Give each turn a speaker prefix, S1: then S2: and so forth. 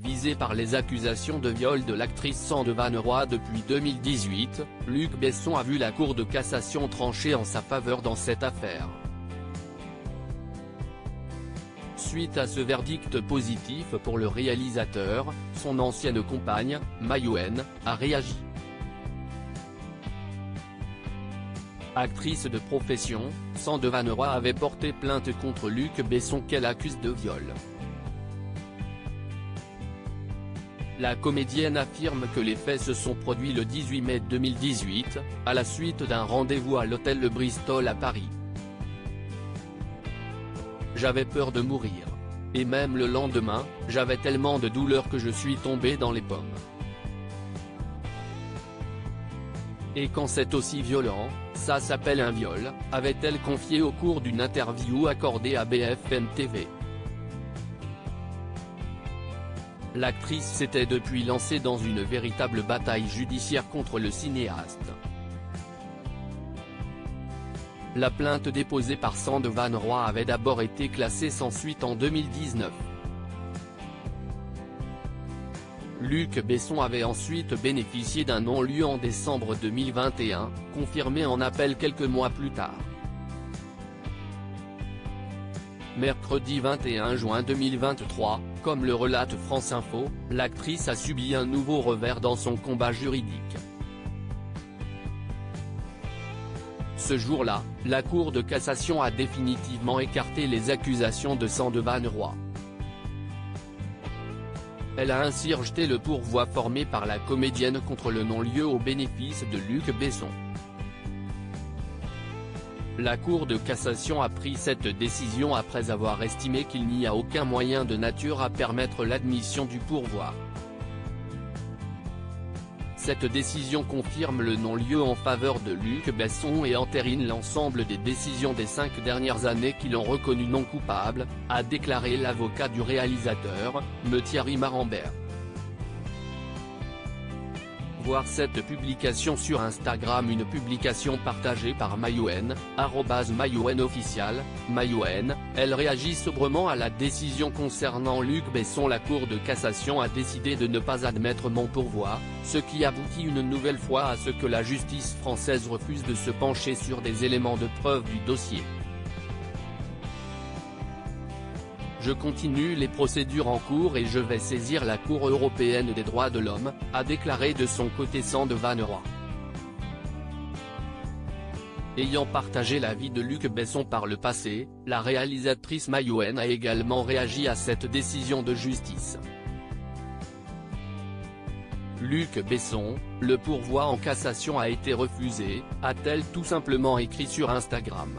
S1: visé par les accusations de viol de l'actrice Sandevan Roy depuis 2018, Luc Besson a vu la Cour de cassation trancher en sa faveur dans cette affaire. Suite à ce verdict positif pour le réalisateur, son ancienne compagne, Ma Yuen, a réagi. Actrice de profession, Sandevan Roy avait porté plainte contre Luc Besson qu'elle accuse de viol. La comédienne affirme que les faits se sont produits le 18 mai 2018, à la suite d'un rendez-vous à l'hôtel Le Bristol à Paris. J'avais peur de mourir. Et même le lendemain, j'avais tellement de douleur que je suis tombée dans les pommes. Et quand c'est aussi violent, ça s'appelle un viol, avait-elle confié au cours d'une interview accordée à BFM TV. L'actrice s'était depuis lancée dans une véritable bataille judiciaire contre le cinéaste. La plainte déposée par Sandevan Roy avait d'abord été classée sans suite en 2019. Luc Besson avait ensuite bénéficié d'un non-lieu en décembre 2021, confirmé en appel quelques mois plus tard. Mercredi 21 juin 2023, comme le relate France Info, l'actrice a subi un nouveau revers dans son combat juridique. Ce jour-là, la Cour de cassation a définitivement écarté les accusations de Sandevan Roy. Elle a ainsi rejeté le pourvoi formé par la comédienne contre le non-lieu au bénéfice de Luc Besson. La Cour de cassation a pris cette décision après avoir estimé qu'il n'y a aucun moyen de nature à permettre l'admission du pourvoi. Cette décision confirme le non-lieu en faveur de Luc Besson et entérine l'ensemble des décisions des 5 dernières années qui l'ont reconnu non coupable, a déclaré l'avocat du réalisateur, Me Thierry Marambert. Voir cette publication sur Instagram. Une publication partagée par Ma Yuen, @MaYuenOfficial, Ma Yuen, elle réagit sobrement à la décision concernant Luc Besson. La Cour de cassation a décidé de ne pas admettre mon pourvoi, ce qui aboutit une nouvelle fois à ce que la justice française refuse de se pencher sur des éléments de preuve du dossier. Je continue les procédures en cours et je vais saisir la Cour européenne des droits de l'homme, a déclaré de son côté Sandevan Roy. Ayant partagé la vie de Luc Besson par le passé, la réalisatrice Ma Yuen a également réagi à cette décision de justice. Luc Besson, le pourvoi en cassation a été refusé, a-t-elle tout simplement écrit sur Instagram.